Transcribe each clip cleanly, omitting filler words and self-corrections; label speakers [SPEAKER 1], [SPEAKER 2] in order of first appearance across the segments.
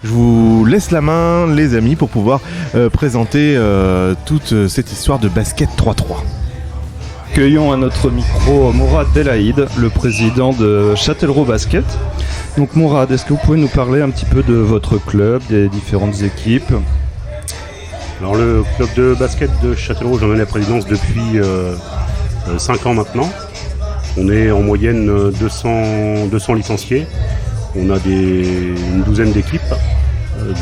[SPEAKER 1] Je vous laisse la main, les amis, pour pouvoir présenter toute cette histoire de basket 3-3.
[SPEAKER 2] Accueillons à notre micro Mourad Belaïd, le président de Châtellerault Basket. Donc Mourad, est-ce que vous pouvez nous parler un petit peu de votre club, des différentes équipes ?
[SPEAKER 3] Alors le club de basket de Châtellerault, j'en ai la présidence depuis 5 ans maintenant. On est en moyenne 200 licenciés. On a une douzaine d'équipes.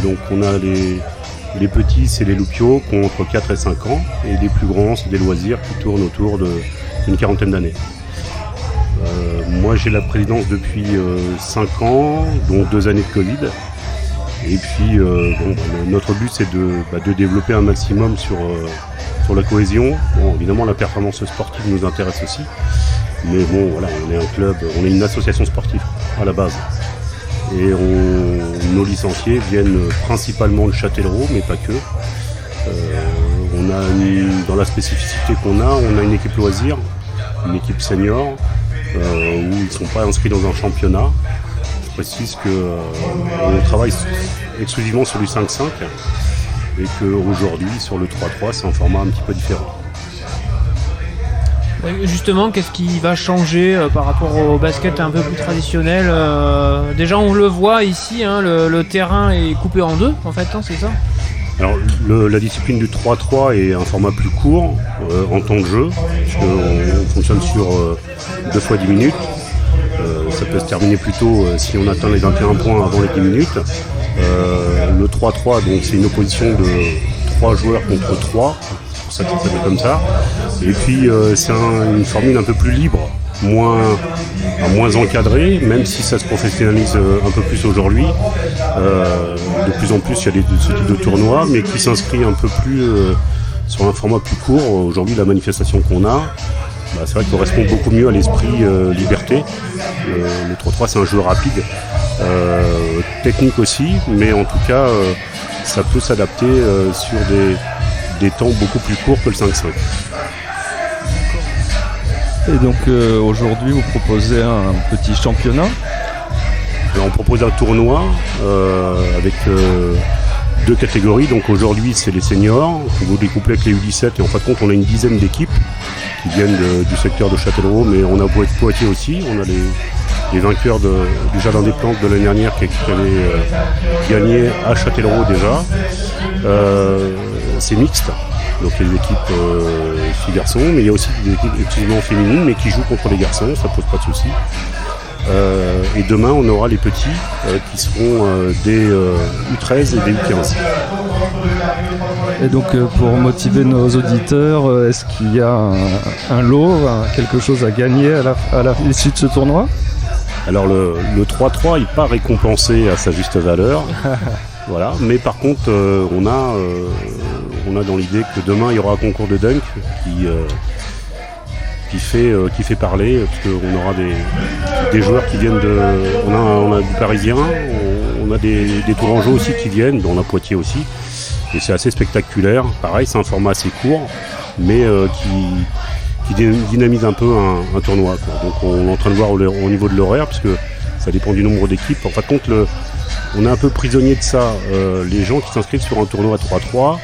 [SPEAKER 3] Donc on a les petits, c'est les Loupiaux qui ont entre 4 et 5 ans. Et les plus grands, c'est des loisirs qui tournent autour d'une quarantaine d'années. Moi j'ai la présidence depuis 5 ans, dont 2 années de Covid. Et puis notre but c'est de développer un maximum sur la cohésion. Bon, évidemment la performance sportive nous intéresse aussi. Mais bon voilà, on est un club, on est une association sportive à la base. Et nos licenciés viennent principalement de Châtellerault, mais pas que. Dans la spécificité qu'on a, on a une équipe loisir, une équipe senior, où ils ne sont pas inscrits dans un championnat. Je précise qu'on travaille exclusivement sur du 5-5 et qu'aujourd'hui, sur le 3-3, c'est un format un petit peu différent.
[SPEAKER 4] Justement, qu'est-ce qui va changer par rapport au basket un peu plus traditionnel déjà, on le voit ici, hein, le terrain est coupé en deux, en fait, hein, c'est ça ?
[SPEAKER 3] Alors, la discipline du 3-3 est un format plus court en temps de jeu, puisqu'on fonctionne sur 2 fois 10 minutes. Ça peut se terminer plus tôt si on atteint les 21 points avant les 10 minutes. Le 3-3, donc, c'est une opposition de 3 joueurs contre 3. Ça s'appelle comme ça. Et puis c'est une formule un peu plus libre, moins encadrée, même si ça se professionnalise un peu plus aujourd'hui. De plus en plus il y a ce type de tournoi, mais qui s'inscrit un peu plus sur un format plus court. Aujourd'hui la manifestation qu'on a, c'est vrai qu'il correspond beaucoup mieux à l'esprit liberté. Le 3-3 c'est un jeu rapide, technique aussi, mais en tout cas ça peut s'adapter sur des temps beaucoup plus courts que le 5-5.
[SPEAKER 2] Et donc aujourd'hui vous proposez un petit championnat.
[SPEAKER 3] Alors, on propose un tournoi avec 2 catégories. Donc aujourd'hui c'est les seniors, vous découpez avec les U17 et en fin de compte on a une dizaine d'équipes qui viennent du secteur de Châtellerault, mais on a Poitiers aussi, on a les vainqueurs du Jardin des Plantes de l'année dernière qui avaient gagné à Châtellerault déjà. C'est mixte, donc il y a des équipes filles-garçons, mais il y a aussi des équipes exclusivement féminines, mais qui jouent contre les garçons, ça pose pas de souci. Et demain, on aura les petits qui seront des U13 et des U15.
[SPEAKER 2] Et donc, pour motiver nos auditeurs, est-ce qu'il y a un lot, quelque chose à gagner à l'issue de ce tournoi ?
[SPEAKER 3] Alors, le 3-3 n'est pas récompensé à sa juste valeur. Voilà. Mais par contre, on a dans l'idée que demain, il y aura un concours de dunk qui fait parler, parce qu'on aura des joueurs qui viennent on a du Parisien, on a des Tourangeaux aussi qui viennent, dont on a Poitiers aussi, et c'est assez spectaculaire. Pareil, c'est un format assez court, mais qui dynamise un peu un tournoi, quoi. Donc on est en train de voir au niveau de l'horaire, parce que ça dépend du nombre d'équipes. En fin de compte, on est un peu prisonnier de ça. Les gens qui s'inscrivent sur un tournoi 3-3,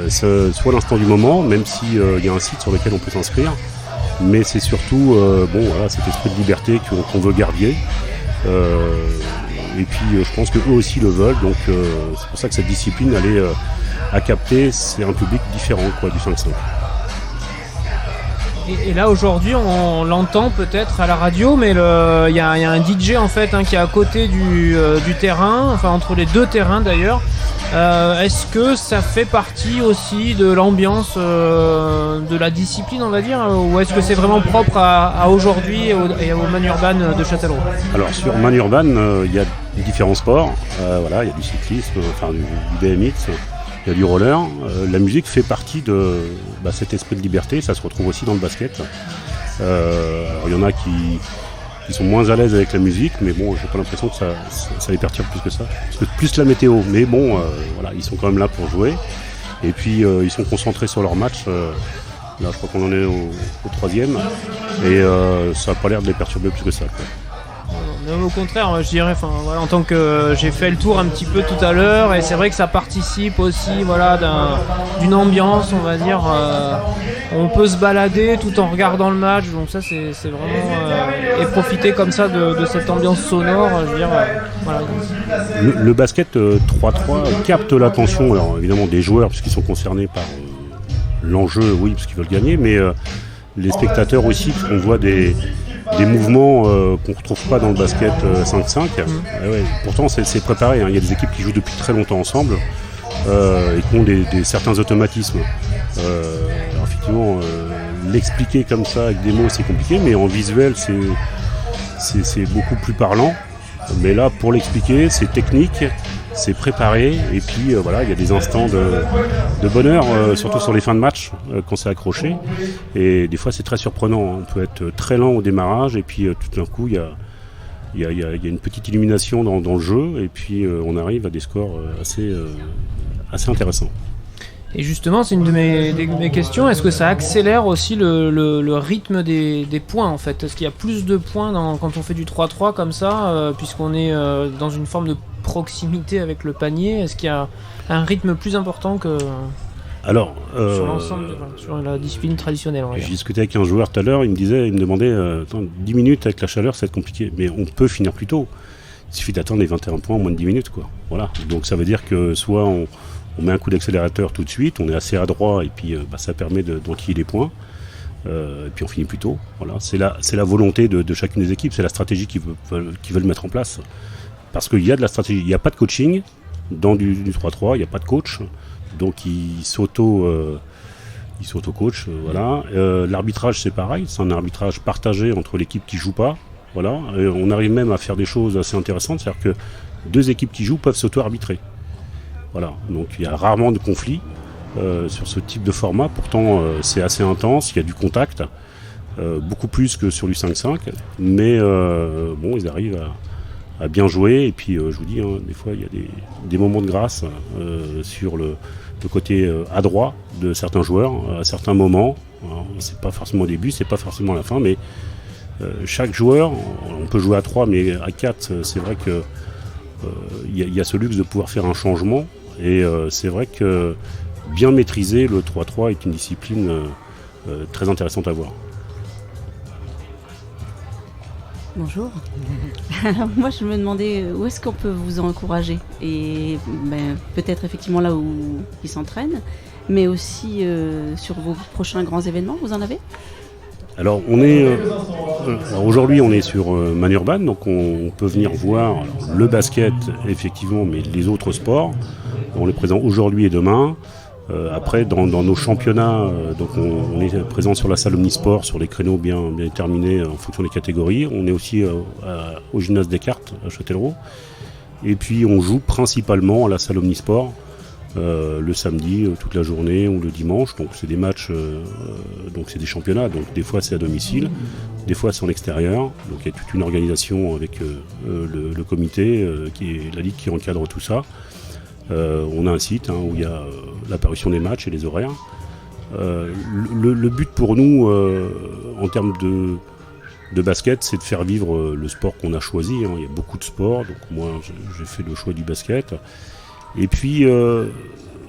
[SPEAKER 3] soit l'instant du moment, même s'il y a un site sur lequel on peut s'inscrire, mais c'est surtout cet esprit de liberté qu'on veut garder. Et puis je pense qu'eux aussi le veulent, donc c'est pour ça que cette discipline elle est à capter, c'est un public différent du 5-5.
[SPEAKER 4] Et là aujourd'hui on l'entend peut-être à la radio, mais il y a un DJ en fait qui est à côté du terrain, enfin entre les 2 terrains d'ailleurs. Est-ce que ça fait partie aussi de l'ambiance de la discipline, on va dire, ou est-ce que c'est vraiment propre à aujourd'hui et au Man Urban de Châtellerault ? Alors
[SPEAKER 3] sur Man Urban, il y a différents sports, il y a du cyclisme, du BMX, il y a du roller. La musique fait partie de cet esprit de liberté, ça se retrouve aussi dans le basket. Alors il y en a qui sont moins à l'aise avec la musique, mais bon, j'ai pas l'impression que ça les perturbe plus que ça. Parce que plus la météo, mais bon, ils sont quand même là pour jouer. Et puis ils sont concentrés sur leur match. Là, je crois qu'on en est au 3e, et ça n'a pas l'air de les perturber plus que ça, quoi.
[SPEAKER 4] Au contraire, je dirais, voilà, en tant que j'ai fait le tour un petit peu tout à l'heure, et c'est vrai que ça participe aussi, voilà, d'une ambiance, on va dire. On peut se balader tout en regardant le match, donc ça c'est vraiment et profiter comme ça de cette ambiance sonore, je veux dire, voilà.
[SPEAKER 3] Le basket 3-3 capte l'attention, alors évidemment des joueurs puisqu'ils sont concernés par l'enjeu, oui, parce qu'ils veulent gagner, mais les spectateurs aussi, parce qu'on voit des mouvements qu'on ne retrouve pas dans le basket 5-5. Ouais, pourtant c'est préparé, hein. Il y a des équipes qui jouent depuis très longtemps ensemble et qui ont certains automatismes. Alors effectivement, l'expliquer comme ça avec des mots c'est compliqué, mais en visuel c'est beaucoup plus parlant. Mais là, pour l'expliquer, c'est technique, c'est préparé, et puis voilà, il y a des instants de bonheur, surtout sur les fins de match, quand c'est accroché. Et des fois, c'est très surprenant. On peut être très lent au démarrage, et puis tout d'un coup, il y a une petite illumination dans le jeu, et puis on arrive à des scores assez intéressants.
[SPEAKER 4] Et justement, c'est une de mes questions. Est-ce que ça accélère aussi le rythme des points, en fait ? Est-ce qu'il y a plus de points quand on fait du 3-3 comme ça, puisqu'on est dans une forme de proximité avec le panier ? Est-ce qu'il y a un rythme plus important que sur l'ensemble, sur la discipline traditionnelle ?
[SPEAKER 3] J'ai discuté avec un joueur tout à l'heure, il me demandait 10 minutes avec la chaleur, ça va être compliqué. Mais on peut finir plus tôt. Il suffit d'attendre les 21 points en moins de 10 minutes, quoi. Voilà. Donc ça veut dire que soit on met un coup d'accélérateur tout de suite, on est assez adroit et puis ça permet d'enquiller les points. Et puis on finit plus tôt. Voilà. C'est la volonté de chacune des équipes, c'est la stratégie qu'ils veulent mettre en place. Parce qu'il y a de la stratégie, il n'y a pas de coaching dans du 3-3, il n'y a pas de coach. Donc ils s'auto-coachent. Voilà. L'arbitrage c'est pareil, c'est un arbitrage partagé entre l'équipe qui joue pas. Voilà. Et on arrive même à faire des choses assez intéressantes, c'est-à-dire que 2 équipes qui jouent peuvent s'auto-arbitrer. Voilà, donc il y a rarement de conflits sur ce type de format, pourtant c'est assez intense, il y a du contact, beaucoup plus que sur du 5-5, mais bon, ils arrivent à bien jouer, et puis je vous dis, hein, des fois il y a des moments de grâce sur le côté adroit de certains joueurs, à certains moments. Alors, c'est pas forcément au début, c'est pas forcément à la fin, mais chaque joueur, on peut jouer à 3, mais à 4, c'est vrai que il y a ce luxe de pouvoir faire un changement. Et c'est vrai que bien maîtriser le 3-3 est une discipline très intéressante à voir.
[SPEAKER 5] Bonjour. Alors moi je me demandais où est-ce qu'on peut vous encourager, et peut-être effectivement là où ils s'entraînent, mais aussi sur vos prochains grands événements, vous en avez ?
[SPEAKER 3] Alors aujourd'hui on est sur Manurban, donc on peut venir voir le basket effectivement, mais les autres sports. On est présent aujourd'hui et demain. Après dans nos championnats, donc on est présent sur la salle Omnisport, sur les créneaux bien déterminés en fonction des catégories. On est aussi au gymnase Descartes à Châtellerault. Et puis on joue principalement à la salle Omnisport. Le samedi toute la journée ou le dimanche, donc c'est des matchs, donc c'est des championnats, donc des fois c'est à domicile, des fois c'est en extérieur, donc il y a toute une organisation avec le comité qui est la ligue qui encadre tout ça. On a un site où il y a l'apparition des matchs et les horaires. Le but pour nous en termes de basket, c'est de faire vivre le sport qu'on a choisi, hein. Il y a beaucoup de sports, donc moi j'ai fait le choix du basket. Et puis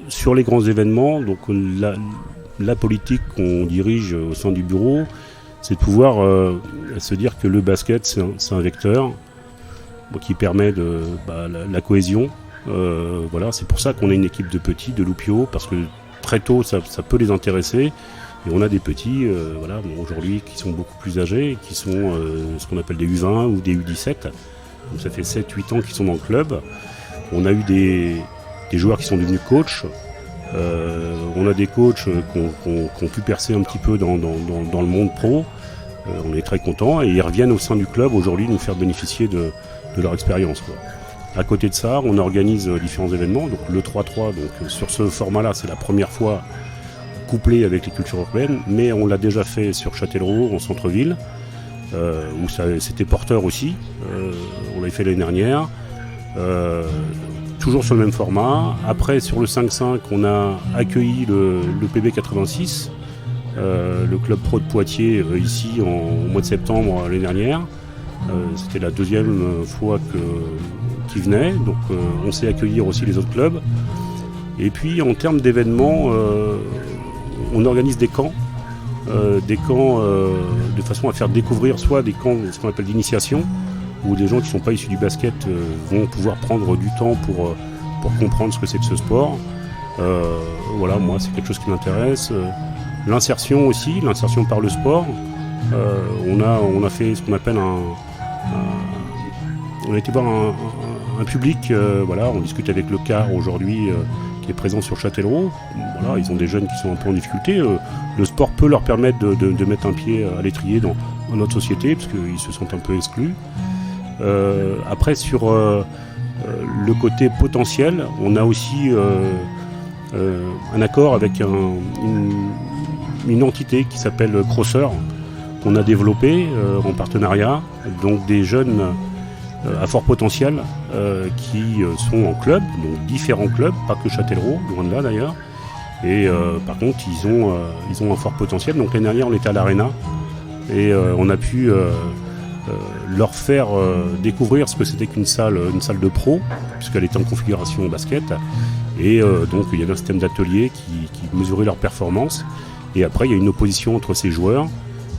[SPEAKER 3] sur les grands événements, donc la politique qu'on dirige au sein du bureau, c'est de pouvoir se dire que le basket c'est un vecteur qui permet la cohésion. Voilà, c'est pour ça qu'on a une équipe de petits, de loupiaux, parce que très tôt ça peut les intéresser. Et on a des petits, aujourd'hui qui sont beaucoup plus âgés, qui sont ce qu'on appelle des U20 ou des U17. Donc ça fait 7-8 ans qu'ils sont dans le club. On a eu des joueurs qui sont devenus coachs. On a des coachs qui ont pu percer un petit peu dans le monde pro. On est très contents et ils reviennent au sein du club aujourd'hui nous faire bénéficier de leur expérience, quoi. À côté de ça, on organise différents événements. Donc le 3-3, donc sur ce format-là, c'est la première fois couplé avec les cultures urbaines, mais on l'a déjà fait sur Châtellerault, en centre-ville, où c'était porteur aussi. On l'avait fait l'année dernière. Toujours sur le même format. Après, sur le 5-5, on a accueilli le PB 86, le club pro de Poitiers, ici, au mois de septembre l'année dernière. C'était la deuxième fois qu'ils venaient, donc on sait accueillir aussi les autres clubs. Et puis en termes d'événements, on organise des camps de façon à faire découvrir soit des camps, ce qu'on appelle d'initiation, où des gens qui ne sont pas issus du basket vont pouvoir prendre du temps pour comprendre ce que c'est que ce sport. Voilà, moi c'est quelque chose qui m'intéresse. L'insertion aussi, l'insertion par le sport. On a fait ce qu'on appelle on a été voir un public, voilà, on discute avec le CAR aujourd'hui qui est présent sur Châtellerault. Voilà, ils ont des jeunes qui sont un peu en difficulté. Le sport peut leur permettre de mettre un pied à l'étrier dans notre société, parce qu'ils se sentent un peu exclus. Après, sur le côté potentiel, on a aussi un accord avec une entité qui s'appelle Crosser, qu'on a développé en partenariat, donc des jeunes à fort potentiel qui sont en club, donc différents clubs, pas que Châtellerault, loin de là d'ailleurs. Et par contre, ils ont un fort potentiel. Donc l'année dernière, on était à l'Arena et on a pu leur faire découvrir ce que c'était qu'une salle de pro, puisqu'elle était en configuration basket. Et donc il y avait un système d'atelier qui mesurait leur performance. Et après, il y a une opposition entre ces joueurs.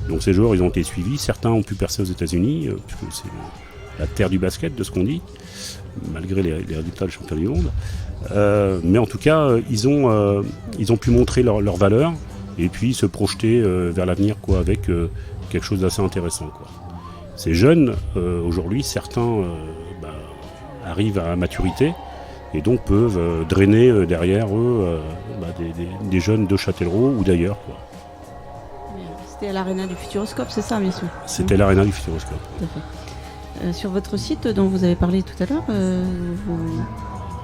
[SPEAKER 3] Donc ces joueurs, ils ont été suivis. Certains ont pu percer aux États-Unis, puisque c'est la terre du basket, de ce qu'on dit, malgré les résultats du championnat du monde. Mais en tout cas, ils ont pu montrer leur valeur et puis se projeter vers l'avenir, quoi, avec quelque chose d'assez intéressant, quoi. Ces jeunes, aujourd'hui, certains arrivent à la maturité et donc peuvent drainer derrière eux des jeunes de Châtellerault ou d'ailleurs, quoi.
[SPEAKER 5] C'était à l'Arena du Futuroscope, c'est ça, bien sûr.
[SPEAKER 3] C'était l'Arena du Futuroscope.
[SPEAKER 5] Tout à fait. Sur votre site dont vous avez parlé tout à l'heure,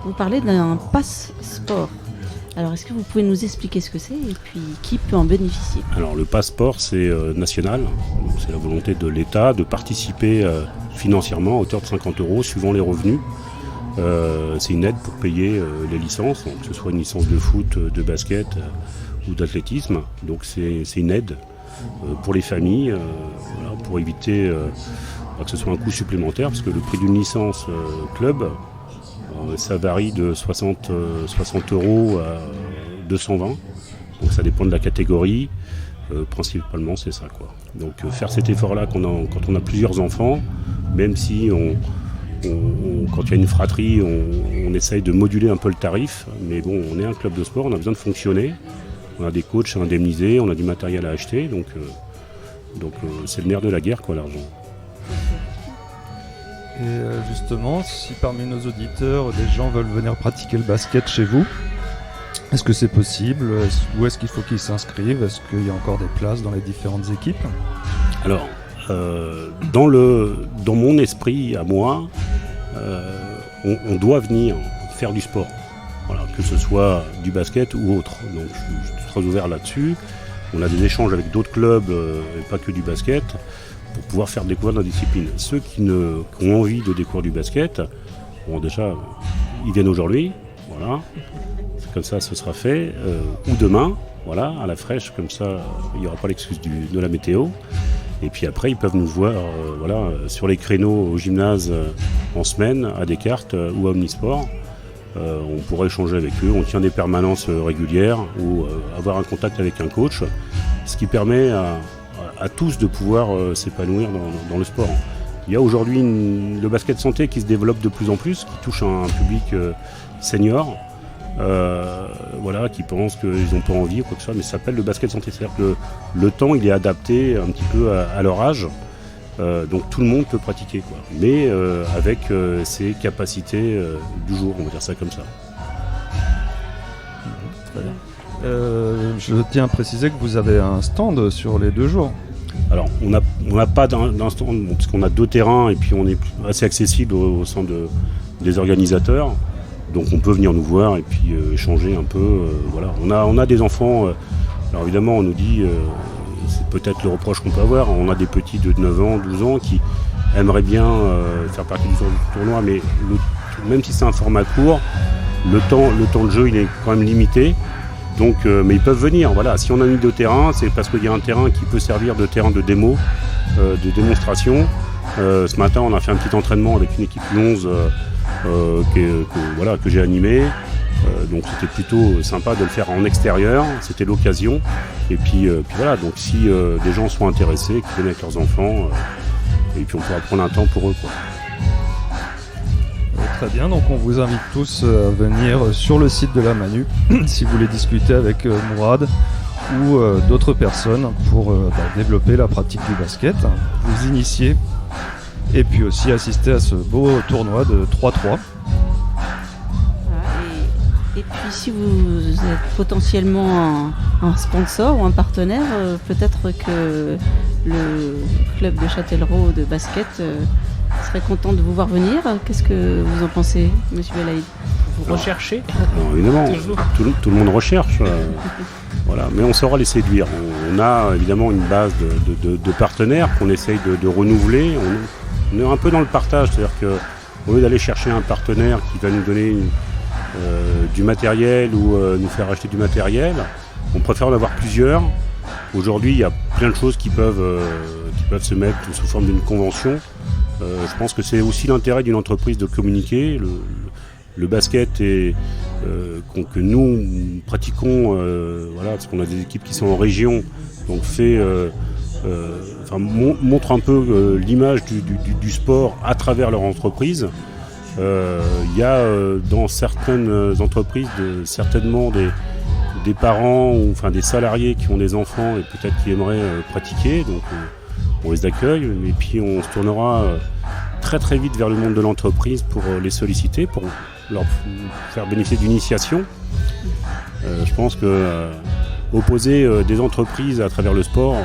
[SPEAKER 5] vous parlez d'un passe-sport. Alors, est-ce que vous pouvez nous expliquer ce que c'est et puis qui peut en bénéficier ?
[SPEAKER 3] Alors, le passe-sport, c'est national. Donc, c'est la volonté de l'État de participer financièrement à hauteur de 50 € suivant les revenus. C'est une aide pour payer les licences, donc, que ce soit une licence de foot, de basket ou d'athlétisme. Donc, c'est une aide pour les familles, voilà, pour éviter que ce soit un coût supplémentaire, parce que le prix d'une licence club, ça varie de 60 € à 220. Donc ça dépend de la catégorie. Principalement, c'est ça, quoi. Donc faire cet effort-là quand on a plusieurs enfants, même si quand il y a une fratrie, on essaye de moduler un peu le tarif. Mais bon, on est un club de sport, on a besoin de fonctionner. On a des coachs à indemniser, on a du matériel à acheter. Donc c'est le nerf de la guerre, quoi, l'argent.
[SPEAKER 2] Et justement, si parmi nos auditeurs, des gens veulent venir pratiquer le basket chez vous, est-ce que c'est possible ? Où est-ce qu'il faut qu'ils s'inscrivent ? Est-ce qu'il y a encore des places dans les différentes équipes ?
[SPEAKER 3] Alors, dans mon esprit, à moi, on doit venir faire du sport. Voilà, que ce soit du basket ou autre. Donc je suis très ouvert là-dessus. On a des échanges avec d'autres clubs, et pas que du basket, pour pouvoir faire découvrir la discipline. Ceux qui ont envie de découvrir du basket, bon, déjà, ils viennent aujourd'hui, voilà. Comme ça, ce sera fait. Ou demain, voilà, à la fraîche, comme ça, il n'y aura pas l'excuse de la météo. Et puis après, ils peuvent nous voir voilà, sur les créneaux au gymnase en semaine, à Descartes ou à Omnisport. On pourrait échanger avec eux, on tient des permanences régulières ou avoir un contact avec un coach, ce qui permet à tous de pouvoir s'épanouir dans le sport. Il y a aujourd'hui le basket santé qui se développe de plus en plus, qui touche un public senior, voilà, qui pense qu'ils n'ont pas envie ou quoi que ce soit, mais ça s'appelle le basket santé. C'est-à-dire que le temps il est adapté un petit peu à leur âge, donc tout le monde peut pratiquer, quoi. Mais avec ses capacités du jour, on va dire ça comme ça.
[SPEAKER 2] Très bien. Je tiens à préciser que vous avez un stand sur les 2 jours.
[SPEAKER 3] Alors, on n'a pas d'un stand, parce qu'on a 2 terrains et puis on est assez accessible au sein des organisateurs. Donc on peut venir nous voir et puis échanger un peu. Voilà. On a des enfants, alors évidemment on nous dit, c'est peut-être le reproche qu'on peut avoir, on a des petits de 9 ans, 12 ans qui aimeraient bien faire partie du tournoi, mais même si c'est un format court, le temps de jeu il est quand même limité. Donc, mais ils peuvent venir. Voilà. Si on a mis 2 terrains, c'est parce qu'il y a un terrain qui peut servir de terrain de démo, de démonstration. Ce matin, on a fait un petit entraînement avec une équipe U11 que j'ai animée. Donc c'était plutôt sympa de le faire en extérieur, c'était l'occasion. Et puis voilà, donc si des gens sont intéressés, qui viennent avec leurs enfants, et puis on pourra prendre un temps pour eux, quoi.
[SPEAKER 2] Très bien, donc on vous invite tous à venir sur le site de la Manu si vous voulez discuter avec Mourad ou d'autres personnes pour développer la pratique du basket, vous initier et puis aussi assister à ce beau tournoi de 3-3.
[SPEAKER 5] Et puis si vous êtes potentiellement un sponsor ou un partenaire, peut-être que le club de Châtellerault de basket serait content de vous voir venir. Qu'est-ce que vous en pensez, monsieur Belaïd?
[SPEAKER 4] Vous recherchez
[SPEAKER 3] Alors, évidemment, tout le monde recherche. Voilà, mais on saura les séduire. On a évidemment une base de partenaires qu'on essaye de renouveler. On est un peu dans le partage, c'est-à-dire qu'au lieu d'aller chercher un partenaire qui va nous donner du matériel ou nous faire acheter du matériel, on préfère en avoir plusieurs. Aujourd'hui, il y a plein de choses qui peuvent se mettre sous forme d'une convention. Je pense que c'est aussi l'intérêt d'une entreprise de communiquer. Le basket que nous pratiquons, parce qu'on a des équipes qui sont en région, donc montre un peu l'image du sport à travers leur entreprise. Il y a dans certaines entreprises certainement des parents ou des salariés qui ont des enfants et peut-être qui aimeraient pratiquer, donc on les accueille et puis on se tournera très très vite vers le monde de l'entreprise pour les solliciter, pour leur faire bénéficier d'une initiation. Je pense que opposer des entreprises à travers le sport,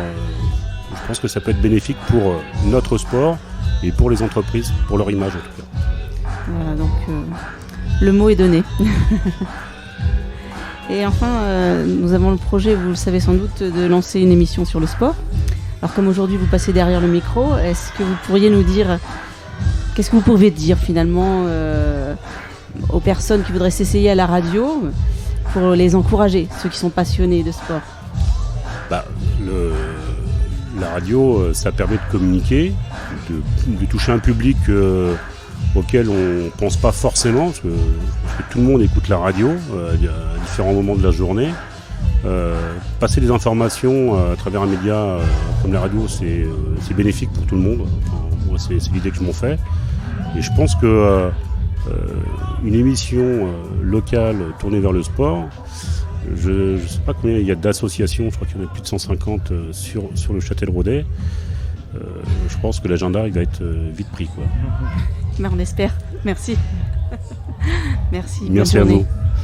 [SPEAKER 3] je pense que ça peut être bénéfique pour notre sport et pour les entreprises, pour leur image en tout cas.
[SPEAKER 5] Voilà, donc le mot est donné. Et enfin, nous avons le projet, vous le savez sans doute, de lancer une émission sur le sport. Alors comme aujourd'hui vous passez derrière le micro, est-ce que vous pourriez nous dire, qu'est-ce que vous pouvez dire finalement aux personnes qui voudraient s'essayer à la radio pour les encourager, ceux qui sont passionnés de sport?
[SPEAKER 3] La radio, ça permet de communiquer, de toucher un public auquel on ne pense pas forcément, parce que tout le monde écoute la radio à différents moments de la journée. Passer des informations à travers un média comme la radio, c'est bénéfique pour tout le monde. Moi, c'est l'idée que je m'en fais. Et je pense que une émission locale tournée vers le sport, je ne sais pas combien il y a d'associations, je crois qu'il y en a plus de 150 sur le Châtelleraudais. Je pense que l'agenda il va être vite pris, quoi.
[SPEAKER 5] Mais on espère. Merci. Merci.
[SPEAKER 3] Merci à vous.